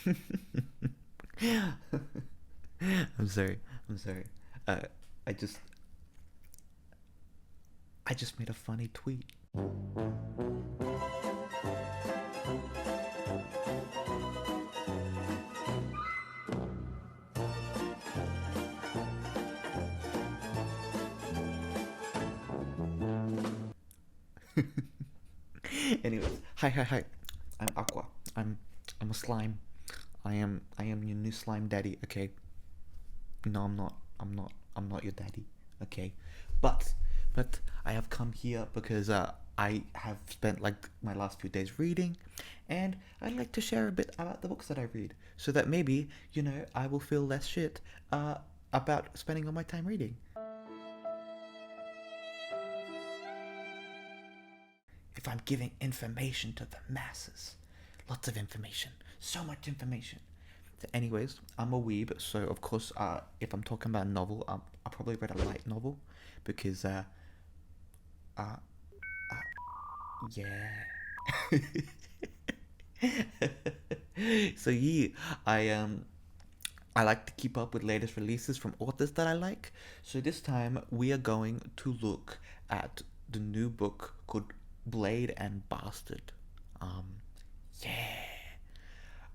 I'm sorry. I'm sorry. Uh, I just I just made a funny tweet. Anyways, hi. I'm Aqua. I'm a slime. I am your new slime daddy. Okay. No, I'm not. I'm not your daddy. Okay. But but I have come here because I have spent like my last few days reading, and I'd like to share a bit about the books that I read, so that maybe I will feel less shit about spending all my time reading. If I'm giving information to the masses, lots of information, so much information. Anyways, I'm a weeb, so of course, if I'm talking about a novel, I probably read a light novel because, uh, yeah. So yeah, I um, I like to keep up with latest releases from authors that I like. So this time we are going to look at the new book called Blade and Bastard. Um, yeah.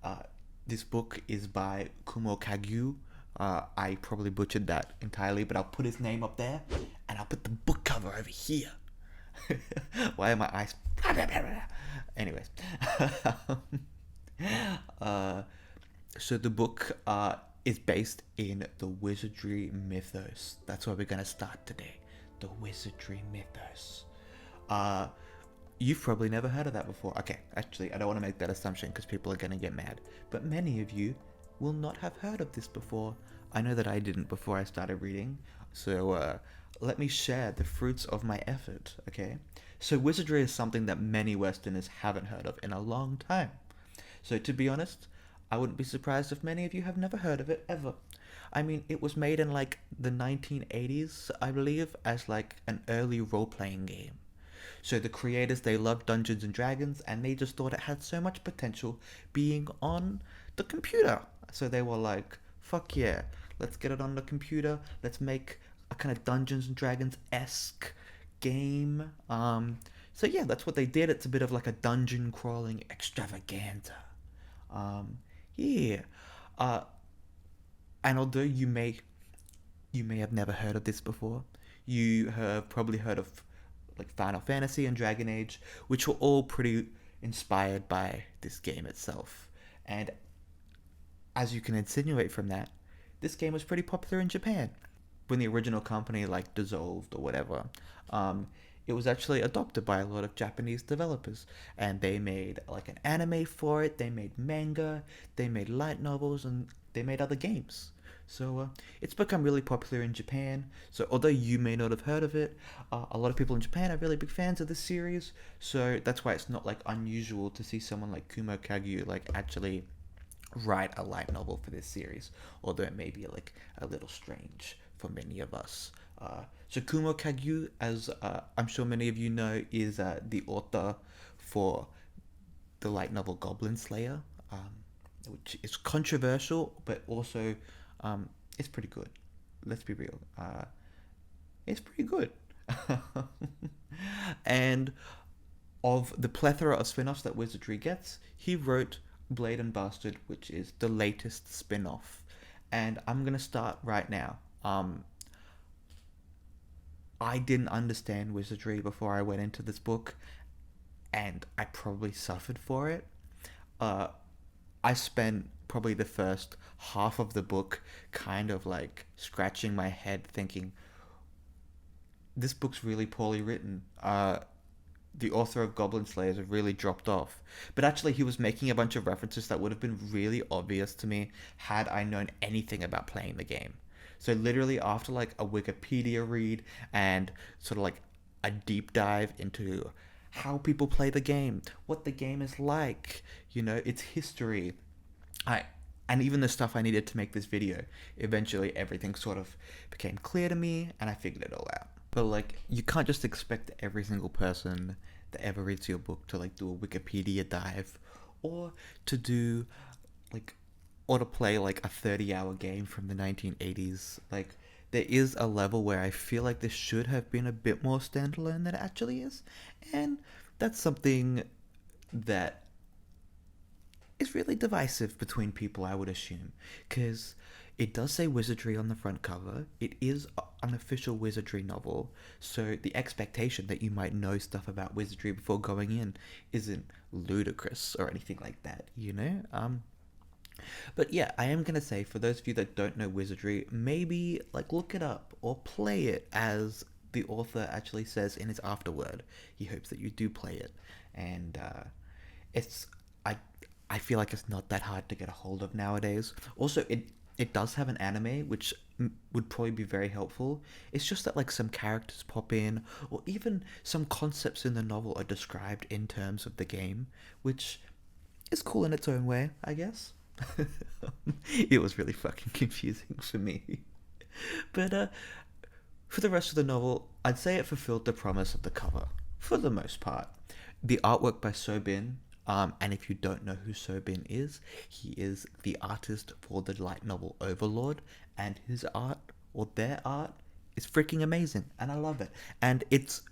Uh, this book is by Kumo Kagyu. I probably butchered that entirely, but I'll put his name up there, and I'll put the book cover over here. Why are my eyes? Anyways, uh, so the book is based in the Wizardry mythos. That's where we're gonna start today. The Wizardry mythos. Uh, you've probably never heard of that before. Okay, actually, I don't want to make that assumption because people are gonna get mad. But many of you will not have heard of this before. I know that I didn't before I started reading. So let me share the fruits of my effort. Okay. So wizardry is something that many Westerners haven't heard of in a long time. So, to be honest, I wouldn't be surprised if many of you have never heard of it ever. I mean, it was made in like the 1980s, I believe, as like an early role playing game. So, the creators, they loved Dungeons and Dragons and they just thought it had so much potential being on the computer. So, they were like, fuck yeah, let's get it on the computer, let's make a kind of Dungeons and Dragons esque game. So yeah, that's what they did. It's a bit of like a dungeon crawling extravaganza. Um, yeah. Uh, and although you may have never heard of this before, you have probably heard of like Final Fantasy and Dragon Age, which were all pretty inspired by this game itself. And as you can insinuate from that, this game was pretty popular in Japan when the original company like dissolved or whatever. Um, it was actually adopted by a lot of Japanese developers, and they made like an anime for it. They made manga, they made light novels, and they made other games. So it's become really popular in Japan. So although you may not have heard of it, a lot of people in Japan are really big fans of this series. So that's why it's not like unusual to see someone like Kumo Kagyu like actually write a light novel for this series, although it may be like a little strange for many of us. So Kumo Kagyu, as I'm sure many of you know, is the author for the light novel Goblin Slayer, which is controversial, but also it's pretty good. Let's be real. It's pretty good. And of the plethora of spin offs that Wizardry gets, he wrote Blade and Bastard, which is the latest spin off. And I'm going to start right now. I didn't understand Wizardry before I went into this book, and I probably suffered for it. Uh, I spent probably the first half of the book kind of like scratching my head thinking, this book's really poorly written. The author of Goblin Slayers have really dropped off. But actually, he was making a bunch of references that would have been really obvious to me had I known anything about playing the game. So, literally, after like a Wikipedia read and sort of like a deep dive into how people play the game, what the game is like, its history, I and even the stuff I needed to make this video, eventually everything sort of became clear to me and I figured it all out. But like you can't just expect every single person that ever reads your book to like do a Wikipedia dive or to do like, or to play like a 30-hour game from the 1980s. Like, there is a level where I feel like this should have been a bit more standalone than it actually is, and that's something that is really divisive between people, I would assume, because it does say Wizardry on the front cover. It is an official Wizardry novel, so the expectation that you might know stuff about Wizardry before going in isn't ludicrous or anything like that, you know? But yeah, I am gonna say, for those of you that don't know Wizardry, maybe like look it up or play it, as the author actually says in his afterword. He hopes that you do play it, and it's I I feel like it's not that hard to get a hold of nowadays. Also, it does have an anime, which would probably be very helpful. It's just that like some characters pop in, or even some concepts in the novel are described in terms of the game, which is cool in its own way, I guess. It was really fucking confusing for me. But for the rest of the novel, I'd say it fulfilled the promise of the cover, for the most part. The artwork by Sobin, and if you don't know who Sobin is, he is the artist for the light novel Overlord, and his art, or their art, is freaking amazing, and I love it. And it's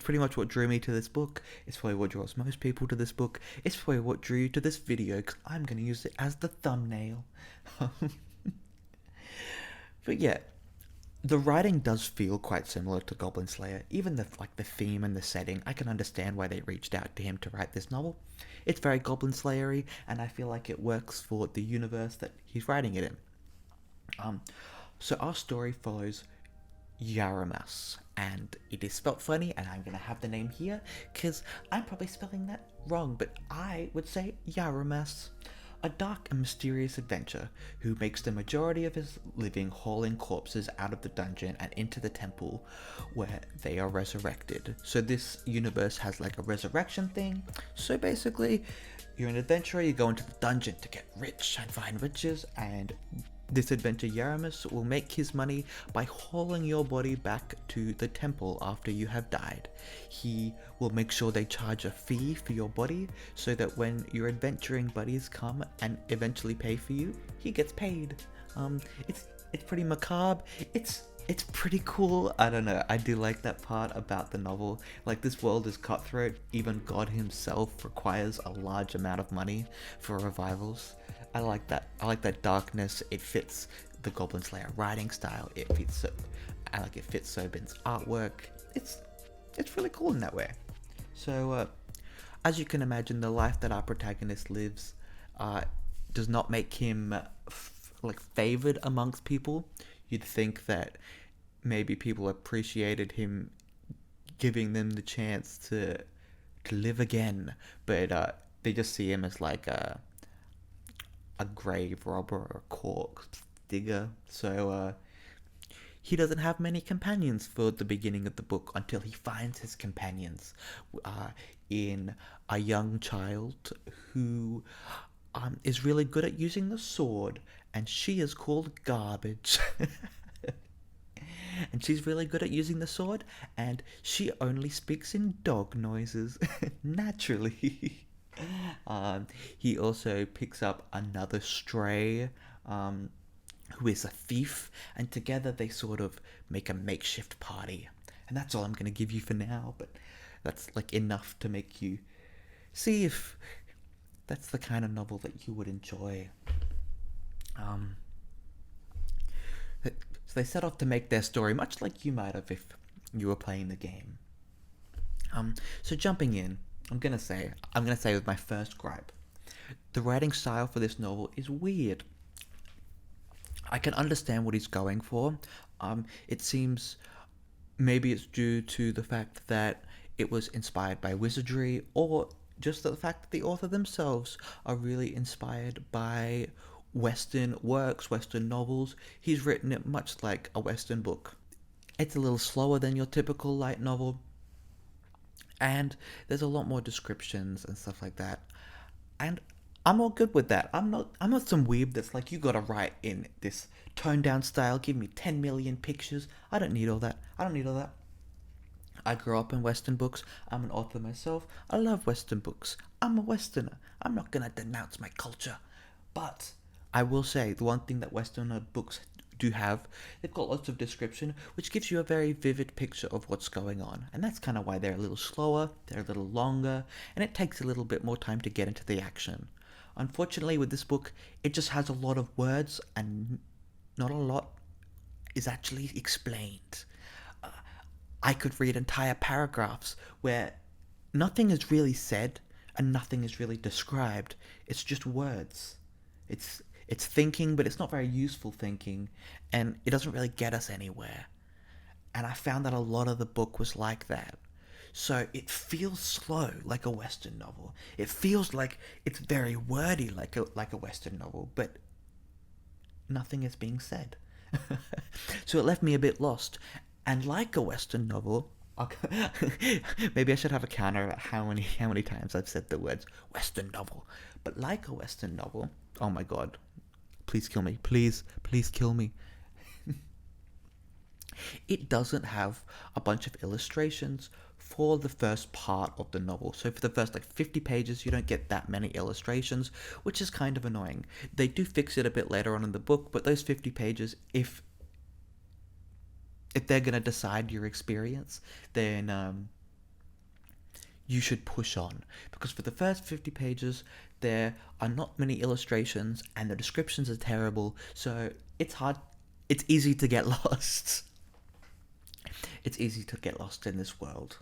pretty much what drew me to this book. It's probably what draws most people to this book. It's probably what drew you to this video, because I'm going to use it as the thumbnail. But yeah, the writing does feel quite similar to Goblin Slayer. Even the theme and the setting, I can understand why they reached out to him to write this novel. It's very Goblin Slayer-y, and I feel like it works for the universe that he's writing it in. So our story follows Yaramas, and it is spelt funny, and I'm gonna have the name here because I'm probably spelling that wrong, but I would say Yaramas, a dark and mysterious adventurer who makes the majority of his living hauling corpses out of the dungeon and into the temple where they are resurrected. So this universe has like a resurrection thing. So basically, you're an adventurer, you go into the dungeon to get rich and find riches, and this adventurer Yaramus will make his money by hauling your body back to the temple after you have died. He will make sure they charge a fee for your body so that when your adventuring buddies come and eventually pay for you, he gets paid. It's pretty macabre. It's pretty cool. I don't know. I do like that part about the novel. Like, this world is cutthroat. Even God himself requires a large amount of money for revivals. I like that. I like that darkness. It fits the Goblin Slayer writing style. It fits Sobin's artwork. It's really cool in that way. So as you can imagine, the life that our protagonist lives does not make him favored amongst people. You'd think that maybe people appreciated him giving them the chance to live again, but they just see him as like a grave robber or a corpse digger. So he doesn't have many companions for the beginning of the book until he finds his companions in a young child who is really good at using the sword, and she is called Garbage. And she's really good at using the sword, and she only speaks in dog noises, naturally. He also picks up another stray, who is a thief, and together they sort of make a makeshift party. And that's all I'm going to give you for now, but that's like enough to make you see if that's the kind of novel that you would enjoy. So they set off to make their story much like you might have if you were playing the game. So jumping in, I'm gonna say with my first gripe, the writing style for this novel is weird. I can understand what he's going for. It seems maybe it's due to the fact that it was inspired by Wizardry, or just the fact that the author themselves are really inspired by Western works, Western novels. He's written it much like a Western book. It's a little slower than your typical light novel, and there's a lot more descriptions and stuff like that. And I'm all good with that. I'm not some weeb that's like, you gotta write in this toned down style, give me 10 million pictures. I don't need all that. I grew up in Western books. I'm an author myself. I love Western books. I'm a Westerner. I'm not gonna denounce my culture. But I will say the one thing that Western books do have, they've got lots of description, which gives you a very vivid picture of what's going on. And that's kind of why they're a little slower, they're a little longer, and it takes a little bit more time to get into the action. Unfortunately, with this book, it just has a lot of words and not a lot is actually explained. I could read entire paragraphs where nothing is really said and nothing is really described. It's just words. It's thinking, but it's not very useful thinking, and it doesn't really get us anywhere. And I found that a lot of the book was like that. So it feels slow, like a Western novel. It feels like it's very wordy, like a Western novel, but nothing is being said. So it left me a bit lost. And like a Western novel, maybe I should have a counter at how many times I've said the words Western novel. But like a Western novel, oh my god, please kill me, please kill me. It doesn't have a bunch of illustrations for the first part of the novel. So for the first 50 pages, you don't get that many illustrations, which is kind of annoying. They do fix it a bit later on in the book, but those 50 pages, if they're going to decide your experience, then you should push on. Because for the first 50 pages, there are not many illustrations and the descriptions are terrible, so it's easy to get lost. It's easy to get lost in this world.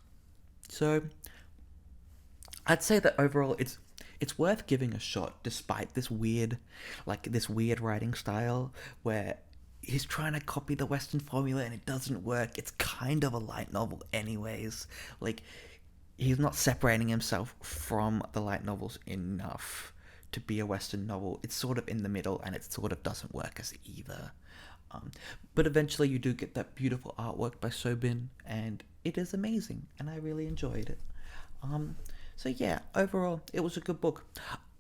So I'd say that overall it's worth giving a shot, despite this weird writing style where he's trying to copy the Western formula and it doesn't work. It's kind of a light novel anyways. He's not separating himself from the light novels enough to be a Western novel. It's sort of in the middle and it sort of doesn't work as either. But eventually you do get that beautiful artwork by Sobin, and it is amazing, and I really enjoyed it. So yeah, overall, it was a good book.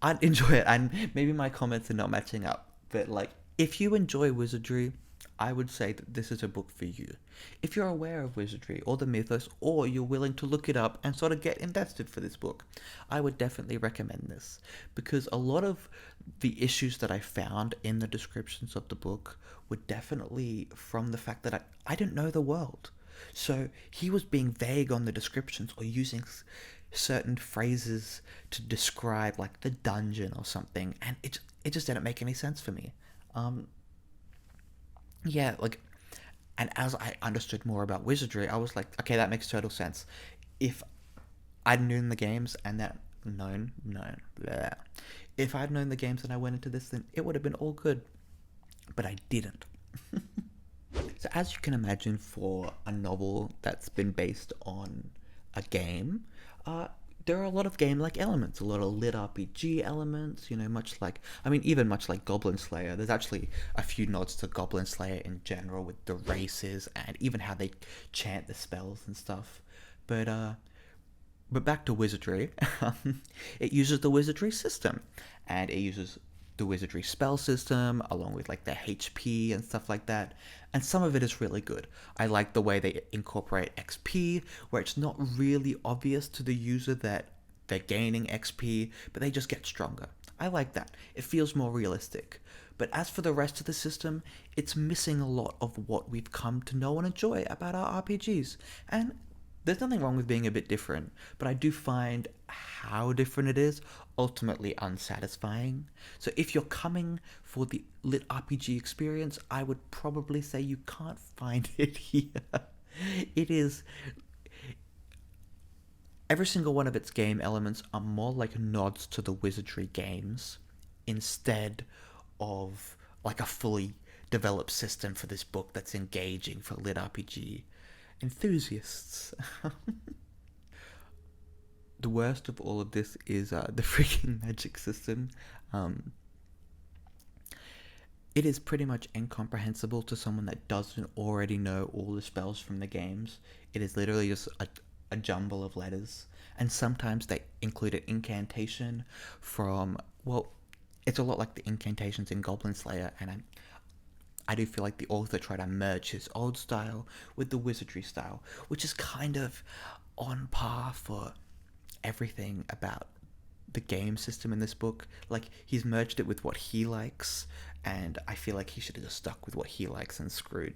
I'd enjoy it, and maybe my comments are not matching up, but if you enjoy Wizardry, I would say that this is a book for you. If you're aware of Wizardry or the mythos, or you're willing to look it up and sort of get invested for this book, I would definitely recommend this, because a lot of the issues that I found in the descriptions of the book were definitely from the fact that I didn't know the world. So he was being vague on the descriptions or using certain phrases to describe the dungeon or something, and it just didn't make any sense for me. Yeah, and as I understood more about Wizardry, I was like, okay, that makes total sense. If I'd known the games and if I'd known the games and I went into this, then it would have been all good. But I didn't. So as you can imagine, for a novel that's been based on a game, there are a lot of game-like elements, a lot of lit RPG elements, much like Goblin Slayer. There's actually a few nods to Goblin Slayer in general with the races and even how they chant the spells and stuff. But back to Wizardry, it uses the Wizardry system, and it uses the Wizardry spell system along with the HP and stuff like that, and some of it is really good. I like the way they incorporate XP, where it's not really obvious to the user that they're gaining XP, but they just get stronger. I like that. It feels more realistic. But as for the rest of the system, it's missing a lot of what we've come to know and enjoy about our RPGs, and there's nothing wrong with being a bit different, but I do find how different it is ultimately unsatisfying. So if you're coming for the lit RPG experience, I would probably say you can't find it here. It is... Every single one of its game elements are more like nods to the Wizardry games instead of a fully developed system for this book that's engaging for lit RPG enthusiasts. The worst of all of this is the freaking magic system. It is pretty much incomprehensible to someone that doesn't already know all the spells from the games. It is literally just a jumble of letters, and sometimes they include an incantation from, it's a lot like the incantations in Goblin Slayer, and I do feel like the author tried to merge his old style with the Wizardry style, which is kind of on par for everything about the game system in this book. Like, he's merged it with what he likes, and I feel like he should have just stuck with what he likes and screwed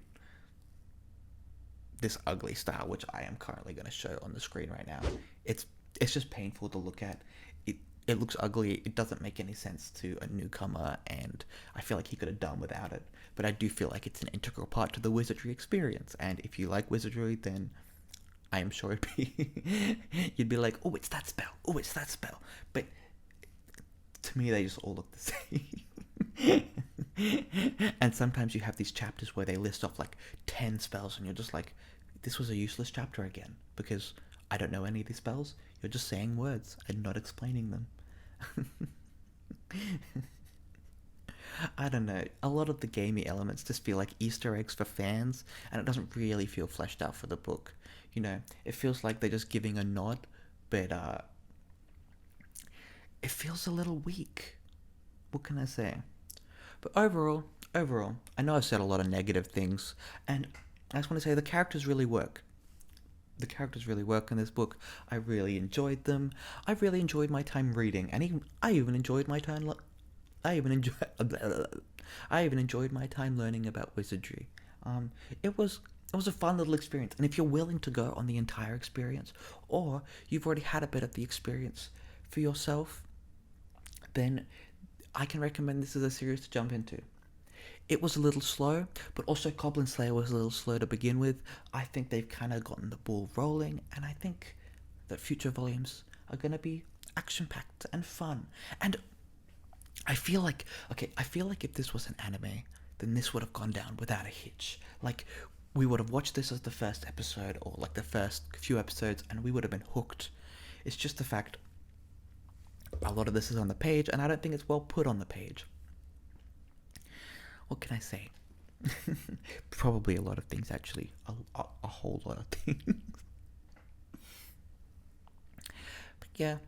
this ugly style, which I am currently going to show on the screen right now. It's just painful to look at. It looks ugly. It doesn't make any sense to a newcomer, and I feel like he could have done without it. But I do feel like it's an integral part to the Wizardry experience, and if you like Wizardry, then I am sure you'd be like, oh, it's that spell. Oh, it's that spell. But to me, they just all look the same. And sometimes you have these chapters where they list off like 10 spells, and you're just like, this was a useless chapter again, because I don't know any of these spells. You're just saying words and not explaining them. I don't know. A lot of the gamey elements just feel like Easter eggs for fans, and it doesn't really feel fleshed out for the book. You know, it feels like they're just giving a nod, but it feels a little weak. What can I say? But overall, I know I've said a lot of negative things, and I just want to say the characters really work. The characters really work in this book. I really enjoyed them. I really enjoyed my time reading, and I even enjoyed my time. I even enjoyed my time learning about wizardry. It was a fun little experience, and if you're willing to go on the entire experience, or you've already had a bit of the experience for yourself, then I can recommend this as a series to jump into. It was a little slow, but also Goblin Slayer was a little slow to begin with. I think they've kind of gotten the ball rolling, and I think that future volumes are going to be action-packed and fun. And I feel like if this was an anime, then this would have gone down without a hitch. Like, we would have watched this as the first episode, or like the first few episodes, and we would have been hooked. It's just the fact a lot of this is on the page, and I don't think it's well put on the page. What can I say? Probably a lot of things, actually. A whole lot of things. But yeah,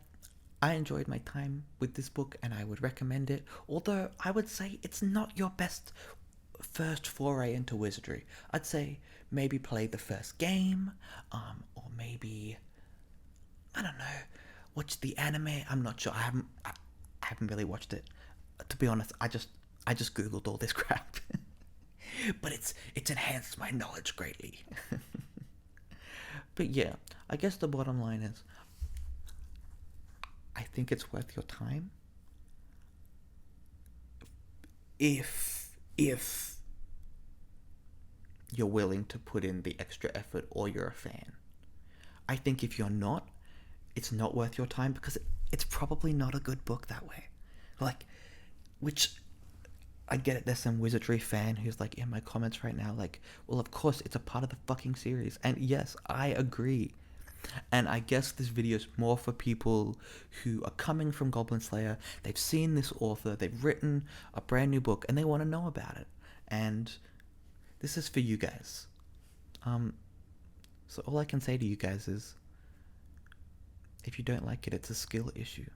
I enjoyed my time with this book, and I would recommend it. Although, I would say it's not your best first foray into wizardry. I'd say maybe play the first game, or maybe, I don't know, watch the anime. I'm not sure. I haven't really watched it. To be honest, I just googled all this crap. But it's enhanced my knowledge greatly. But yeah, I guess the bottom line is, I think it's worth your time if you're willing to put in the extra effort, or you're a fan. I think if you're not, it's not worth your time, because it's probably not a good book that way. Like, which, I get it, there's some Wizardry fan who's like in my comments right now, like, well, of course, it's a part of the fucking series. And yes, I agree. And I guess this video is more for people who are coming from Goblin Slayer. They've seen this author, they've written a brand new book, and they want to know about it. And this is for you guys. So all I can say to you guys is, if you don't like it, it's a skill issue.